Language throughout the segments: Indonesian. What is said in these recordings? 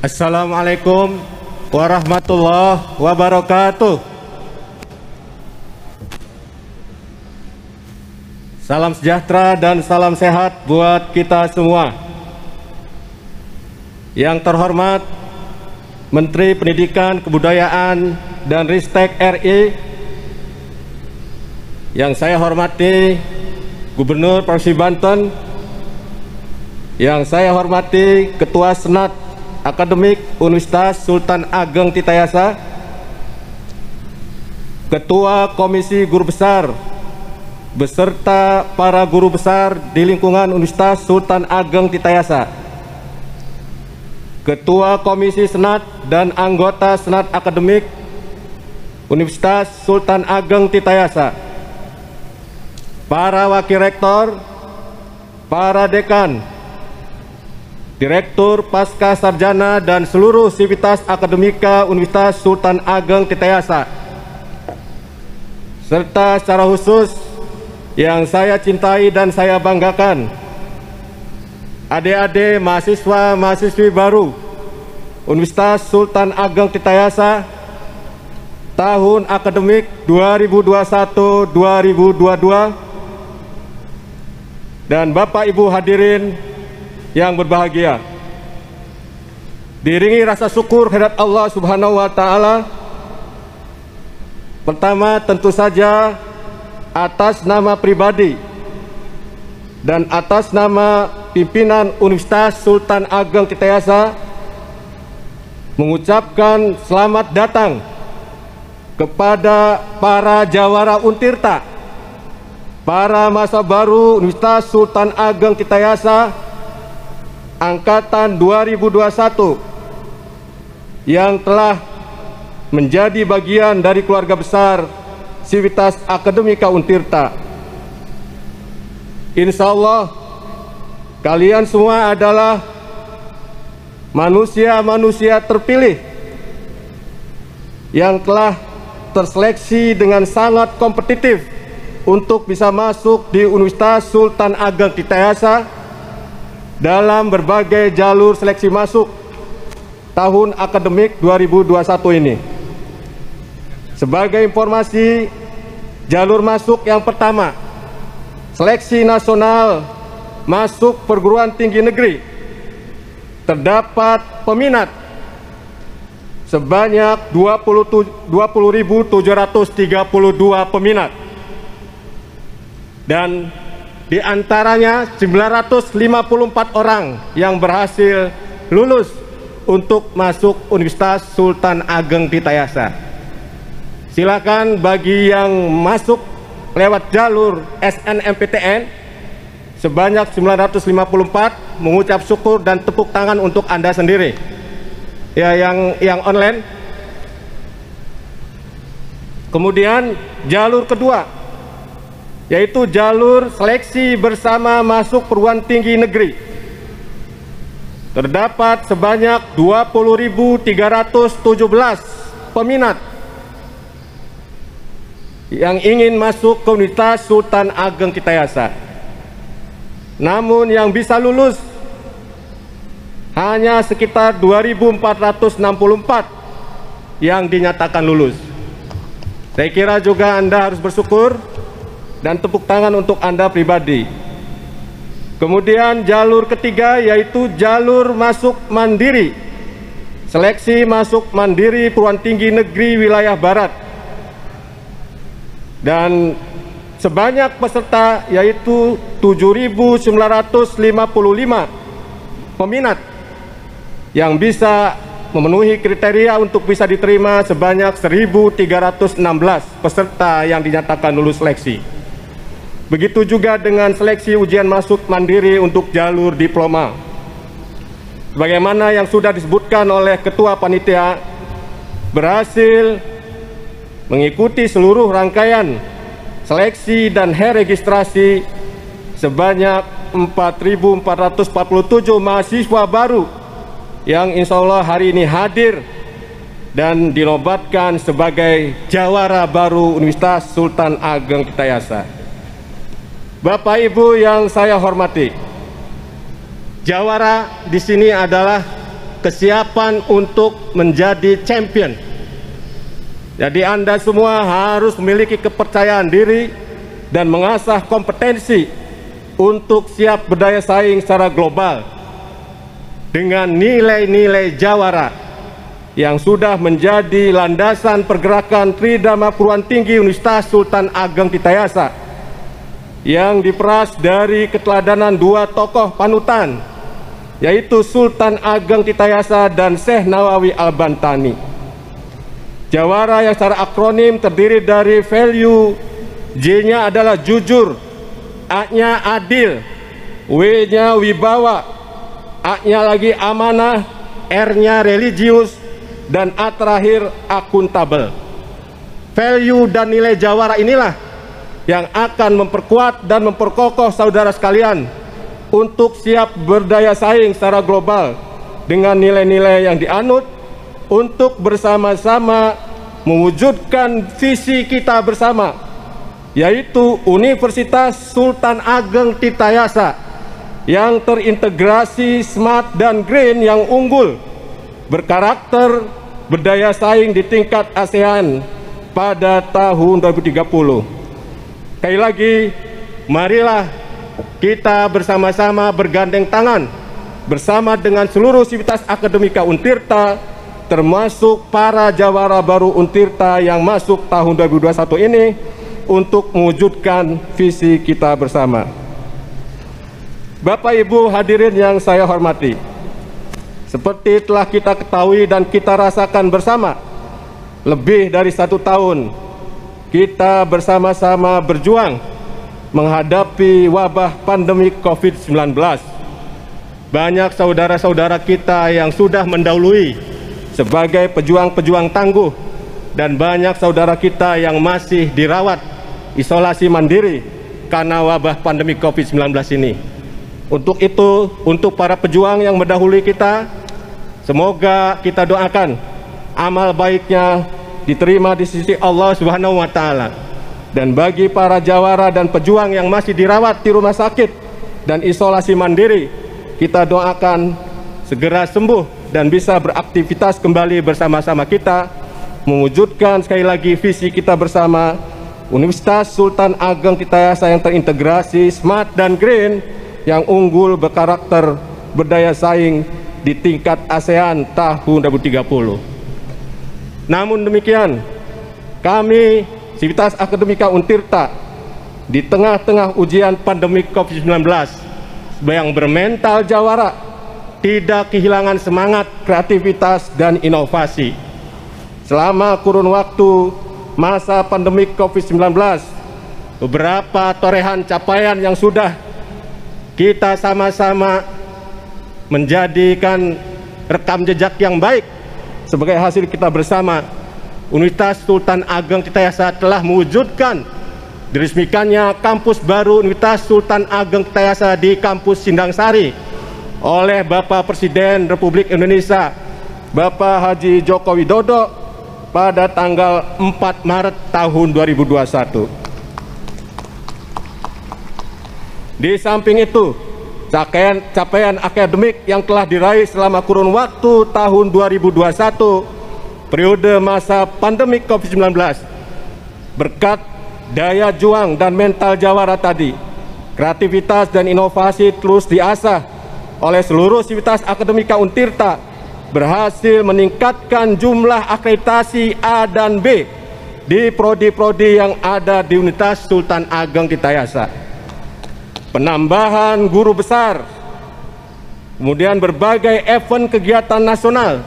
Assalamualaikum warahmatullahi wabarakatuh. Salam sejahtera dan salam sehat buat kita semua. Yang terhormat Menteri Pendidikan, Kebudayaan, dan Ristek RI, yang saya hormati Gubernur Provinsi Banten, yang saya hormati Ketua Senat Akademik Universitas Sultan Ageng Tirtayasa, Ketua Komisi Guru Besar beserta para guru besar di lingkungan Universitas Sultan Ageng Tirtayasa, Ketua Komisi Senat dan anggota Senat Akademik Universitas Sultan Ageng Tirtayasa, para wakil rektor, para dekan, Direktur Pasca Sarjana dan seluruh sivitas akademika Universitas Sultan Ageng Tirtayasa, serta secara khusus yang saya cintai dan saya banggakan, adik-adik mahasiswa-mahasiswi baru Universitas Sultan Ageng Tirtayasa tahun akademik 2021-2022, dan Bapak Ibu hadirin yang berbahagia. Diiringi rasa syukur kehadirat Allah Subhanahu wa Ta'ala, pertama tentu saja atas nama pribadi dan atas nama pimpinan Universitas Sultan Ageng Tirtayasa mengucapkan selamat datang kepada para jawara Untirta, para masa baru Universitas Sultan Ageng Tirtayasa Angkatan 2021 yang telah menjadi bagian dari keluarga besar Sivitas Akademika Untirta. Insya Allah kalian semua adalah manusia-manusia terpilih yang telah terseleksi dengan sangat kompetitif untuk bisa masuk di Universitas Sultan Ageng Tirtayasa dalam berbagai jalur seleksi masuk tahun akademik 2021 ini. Sebagai informasi, jalur masuk yang pertama, seleksi nasional masuk perguruan tinggi negeri, terdapat peminat sebanyak 20.732 peminat, dan di antaranya 954 orang yang berhasil lulus untuk masuk Universitas Sultan Ageng Tirtayasa. Silakan bagi yang masuk lewat jalur SNMPTN sebanyak 954 mengucap syukur dan tepuk tangan untuk Anda sendiri. Ya, yang online. Kemudian jalur kedua, yaitu jalur seleksi bersama masuk perguruan tinggi negeri. Terdapat sebanyak 20.317 peminat yang ingin masuk ke Universitas Sultan Ageng Tirtayasa. Namun yang bisa lulus hanya sekitar 2.464 yang dinyatakan lulus. Saya kira juga Anda harus bersyukur dan tepuk tangan untuk Anda pribadi. Kemudian jalur ketiga, yaitu jalur masuk mandiri, seleksi masuk mandiri perguruan tinggi negeri wilayah barat, dan sebanyak peserta yaitu 7.955 peminat yang bisa memenuhi kriteria untuk bisa diterima sebanyak 1.316 peserta yang dinyatakan lulus seleksi. Begitu juga dengan seleksi ujian masuk mandiri untuk jalur diploma. Sebagaimana yang sudah disebutkan oleh Ketua Panitia, berhasil mengikuti seluruh rangkaian seleksi dan registrasi sebanyak 4.447 mahasiswa baru yang insya Allah hari ini hadir dan dinobatkan sebagai jawara baru Universitas Sultan Ageng Tirtayasa. Bapak Ibu yang saya hormati, jawara di sini adalah kesiapan untuk menjadi champion. Jadi Anda semua harus memiliki kepercayaan diri dan mengasah kompetensi untuk siap berdaya saing secara global dengan nilai-nilai jawara yang sudah menjadi landasan pergerakan Tridharma Perguruan Tinggi Universitas Sultan Ageng Tirtayasa yang diperas dari keteladanan dua tokoh panutan, yaitu Sultan Ageng Tirtayasa dan Syekh Nawawi Al-Bantani. Jawara yang secara akronim terdiri dari value, J-nya adalah jujur, A-nya adil, W-nya wibawa, A-nya lagi amanah, R-nya religius, dan A terakhir akuntabel. Value dan nilai jawara inilah yang akan memperkuat dan memperkokoh saudara sekalian untuk siap berdaya saing secara global dengan nilai-nilai yang dianut untuk bersama-sama mewujudkan visi kita bersama, yaitu Universitas Sultan Ageng Tirtayasa yang terintegrasi, smart dan green, yang unggul, berkarakter, berdaya saing di tingkat ASEAN pada tahun 2030. Sekali lagi, marilah kita bersama-sama bergandeng tangan bersama dengan seluruh sivitas akademika Untirta, termasuk para jawara baru Untirta yang masuk tahun 2021 ini, untuk mewujudkan visi kita bersama. Bapak Ibu hadirin yang saya hormati, seperti telah kita ketahui dan kita rasakan bersama, lebih dari 1 tahun kita bersama-sama berjuang menghadapi wabah pandemi COVID-19. Banyak saudara-saudara kita yang sudah mendahului sebagai pejuang-pejuang tangguh, dan banyak saudara kita yang masih dirawat isolasi mandiri karena wabah pandemi COVID-19 ini. Untuk itu, untuk para pejuang yang mendahului kita, semoga kita doakan amal baiknya diterima di sisi Allah Subhanahu wa Ta'ala. Dan bagi para jawara dan pejuang yang masih dirawat di rumah sakit dan isolasi mandiri, kita doakan segera sembuh dan bisa beraktivitas kembali bersama-sama kita, mewujudkan sekali lagi visi kita bersama, Universitas Sultan Ageng Tirtayasa yang terintegrasi, smart dan green, yang unggul, berkarakter, berdaya saing di tingkat ASEAN tahun 2030. Namun demikian, kami Sivitas Akademika Untirta di tengah-tengah ujian pandemi COVID-19 yang bermental jawara, tidak kehilangan semangat, kreativitas, dan inovasi. Selama kurun waktu masa pandemi COVID-19, beberapa torehan capaian yang sudah kita sama-sama menjadikan rekam jejak yang baik sebagai hasil kita bersama. Universitas Sultan Ageng Tirtayasa telah mewujudkan diresmikannya kampus baru Universitas Sultan Ageng Tirtayasa di kampus Sindang Sari oleh Bapak Presiden Republik Indonesia Bapak Haji Joko Widodo pada tanggal 4 Maret tahun 2021. Di samping itu, capaian akademik yang telah diraih selama kurun waktu tahun 2021, periode masa pandemi COVID-19, berkat daya juang dan mental jawara tadi, kreativitas dan inovasi terus diasah oleh seluruh sivitas akademika Untirta, berhasil meningkatkan jumlah akreditasi A dan B di prodi-prodi yang ada di Universitas Sultan Ageng Tirtayasa. Penambahan guru besar, kemudian berbagai event kegiatan nasional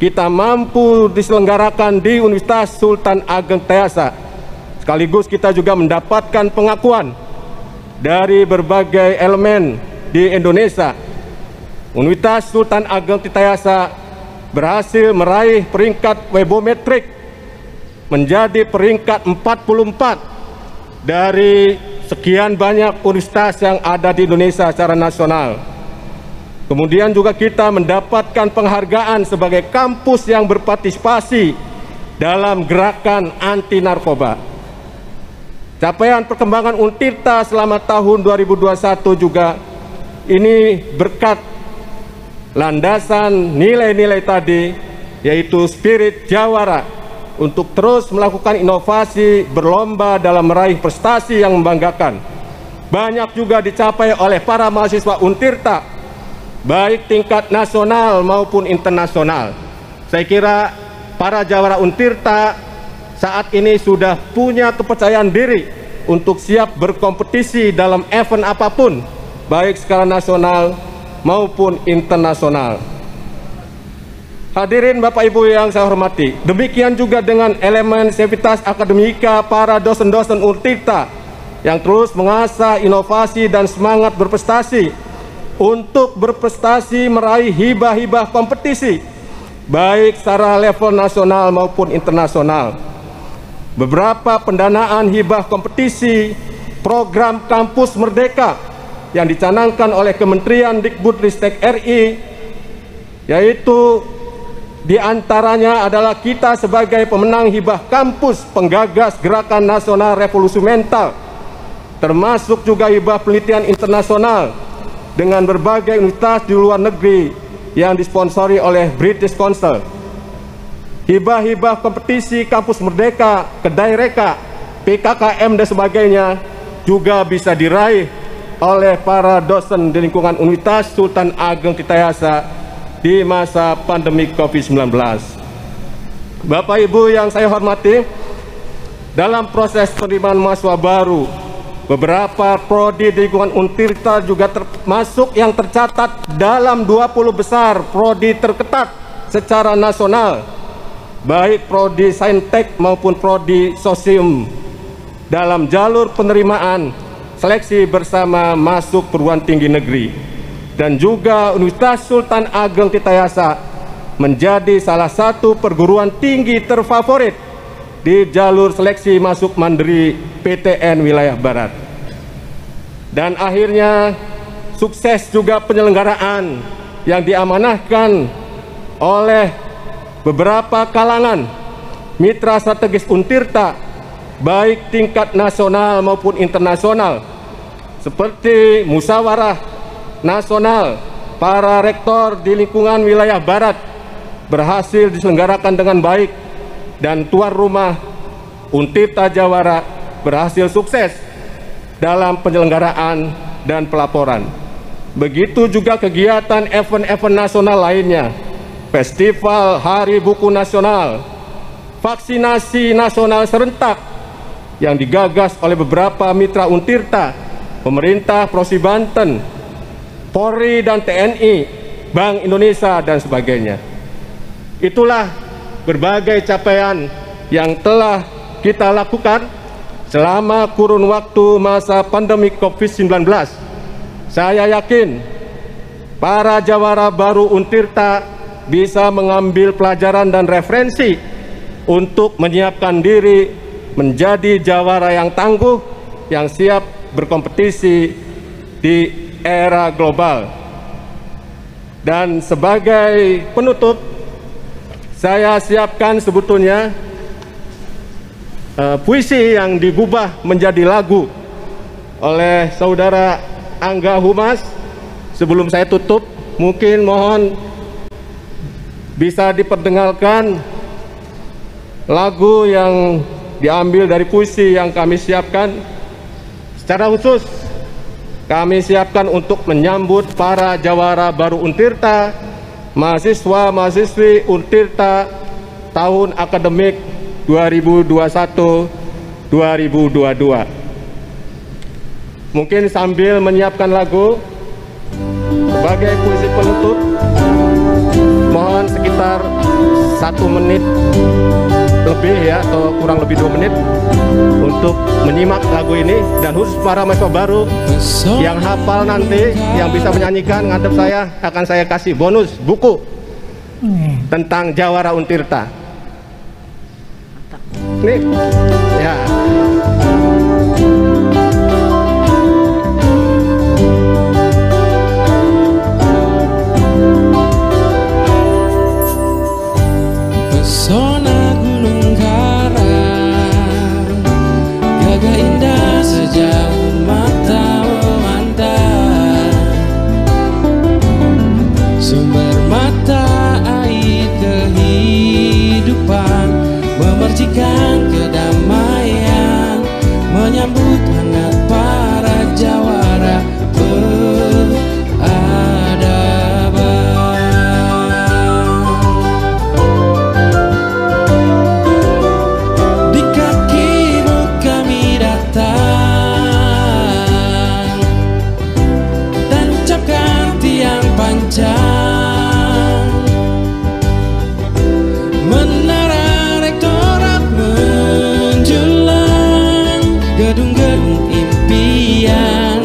kita mampu diselenggarakan di Universitas Sultan Ageng Tirtayasa. Sekaligus kita juga mendapatkan pengakuan dari berbagai elemen di Indonesia. Universitas Sultan Ageng Tirtayasa berhasil meraih peringkat Webometrik menjadi peringkat 44 dari sekian banyak universitas yang ada di Indonesia secara nasional. Kemudian juga kita mendapatkan penghargaan sebagai kampus yang berpartisipasi dalam gerakan anti narkoba. Capaian perkembangan Untirta selama tahun 2021 juga ini berkat landasan nilai-nilai tadi, yaitu spirit jawara untuk terus melakukan inovasi, berlomba dalam meraih prestasi yang membanggakan. Banyak juga dicapai oleh para mahasiswa Untirta, baik tingkat nasional maupun internasional. Saya kira para jawara Untirta saat ini sudah punya kepercayaan diri untuk siap berkompetisi dalam event apapun, baik skala nasional maupun internasional. Hadirin Bapak Ibu yang saya hormati, demikian juga dengan elemen sivitas akademika para dosen-dosen Untirta yang terus mengasah inovasi dan semangat berprestasi untuk berprestasi meraih hibah-hibah kompetisi, baik secara level nasional maupun internasional. Beberapa pendanaan hibah kompetisi program Kampus Merdeka yang dicanangkan oleh Kementerian Dikbudristek RI, yaitu diantaranya adalah kita sebagai pemenang hibah kampus penggagas Gerakan Nasional Revolusi Mental, termasuk juga hibah penelitian internasional dengan berbagai universitas di luar negeri yang disponsori oleh British Council. Hibah-hibah kompetisi Kampus Merdeka, Kedai Reka, PKKM dan sebagainya juga bisa diraih oleh para dosen di lingkungan Universitas Sultan Ageng Tirtayasa di masa pandemi COVID-19. Bapak Ibu yang saya hormati, dalam proses penerimaan mahasiswa baru, beberapa prodi di lingkungan Untirta juga termasuk yang tercatat dalam 20 besar prodi terketat secara nasional, baik prodi Saintek maupun prodi Sosium dalam jalur penerimaan seleksi bersama masuk perguruan tinggi negeri. Dan juga Universitas Sultan Ageng Tirtayasa menjadi salah satu perguruan tinggi terfavorit di jalur seleksi masuk mandiri PTN wilayah Barat. Dan akhirnya sukses juga penyelenggaraan yang diamanahkan oleh beberapa kalangan mitra strategis Untirta, baik tingkat nasional maupun internasional, seperti musyawarah nasional para rektor di lingkungan wilayah Barat berhasil diselenggarakan dengan baik, dan tuan rumah Untirta Jawara berhasil sukses dalam penyelenggaraan dan pelaporan. Begitu juga kegiatan event-event nasional lainnya, Festival Hari Buku Nasional, vaksinasi nasional serentak yang digagas oleh beberapa mitra Untirta, pemerintah Provinsi Banten, Polri dan TNI, Bank Indonesia dan sebagainya. Itulah berbagai capaian yang telah kita lakukan selama kurun waktu masa pandemi COVID-19. Saya yakin para jawara baru Untirta bisa mengambil pelajaran dan referensi untuk menyiapkan diri menjadi jawara yang tangguh, yang siap berkompetisi di era global. Dan sebagai penutup, saya siapkan sebetulnya puisi yang digubah menjadi lagu oleh saudara Angga Humas. Sebelum saya tutup, mungkin mohon bisa diperdengarkan lagu yang diambil dari puisi yang kami siapkan. Secara khusus kami siapkan untuk menyambut para jawara baru Untirta, mahasiswa-mahasiswi Untirta tahun akademik 2021-2022. Mungkin sambil menyiapkan lagu sebagai puisi penutup, mohon sekitar 1 menit lebih ya, atau kurang lebih 2 menit untuk menyimak lagu ini. Dan khusus para mahasiswa baru yang hafal nanti, yang bisa menyanyikan ngadep saya, akan saya kasih bonus buku tentang jawara Untirta. Nih ya. Pesona Gunung Karang, gagah indah sejauh mata memandang, sumber memercikan kedamaian, menyambut hangat para jawara peradaban. Di kakimu kami datang, tancapkan tiang panjang, menara rektorat menjulang, gedung-gedung impian,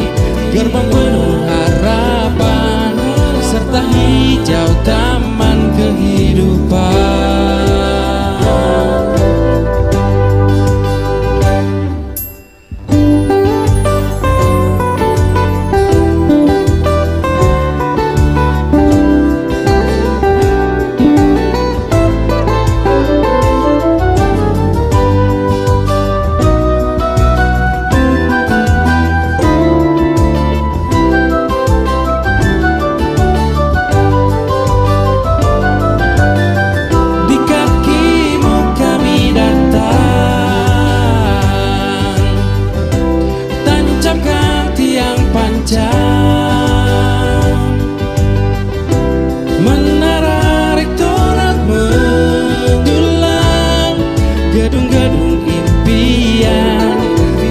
gerbang penuh harapan, serta hijau taman kehidupan. Menara rektorat menjulang, gedung-gedung impian,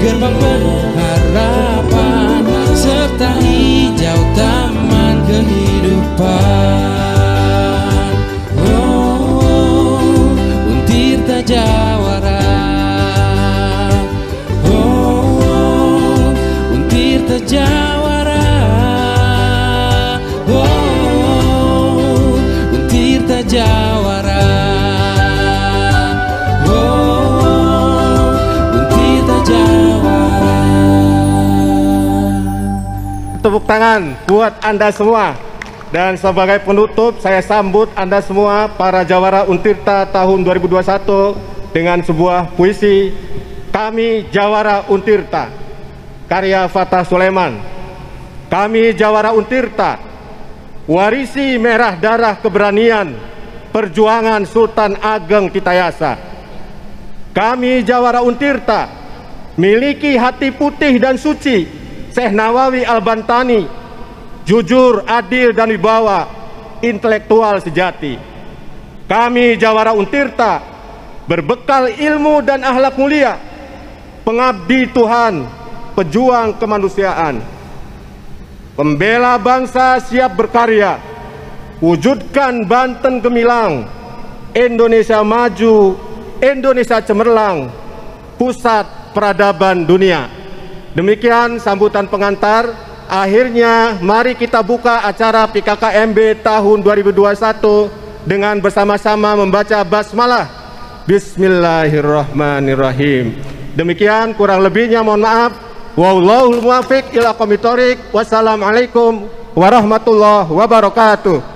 gerbang penuh harapan, serta hijau taman kehidupan. Oh, Untirta Jawara, oh, Untirta Jawara, oh, Untirta Jawara, oh, Untirta Jawara. Tepuk tangan buat Anda semua. Dan sebagai penutup, saya sambut Anda semua para Jawara Untirta tahun 2021 dengan sebuah puisi Kami Jawara Untirta, karya Fatah Sulaiman. Kami Jawara Untirta, warisi merah darah keberanian perjuangan Sultan Ageng Kitayasa. Kami Jawara Untirta, miliki hati putih dan suci Syekh Nawawi Al-Bantani, jujur, adil, dan wibawa, intelektual sejati. Kami Jawara Untirta, berbekal ilmu dan akhlak mulia, pengabdi Tuhan, pejuang kemanusiaan, pembela bangsa siap berkarya, wujudkan Banten gemilang, Indonesia maju, Indonesia cemerlang, pusat peradaban dunia. Demikian sambutan pengantar. Akhirnya mari kita buka acara PKKMB tahun 2021 dengan bersama-sama membaca basmalah. Bismillahirrahmanirrahim. Demikian, kurang lebihnya mohon maaf. Wallahul muwaffiq ila aqwamit thoriq. Wassalamualaikum warahmatullahi wabarakatuh.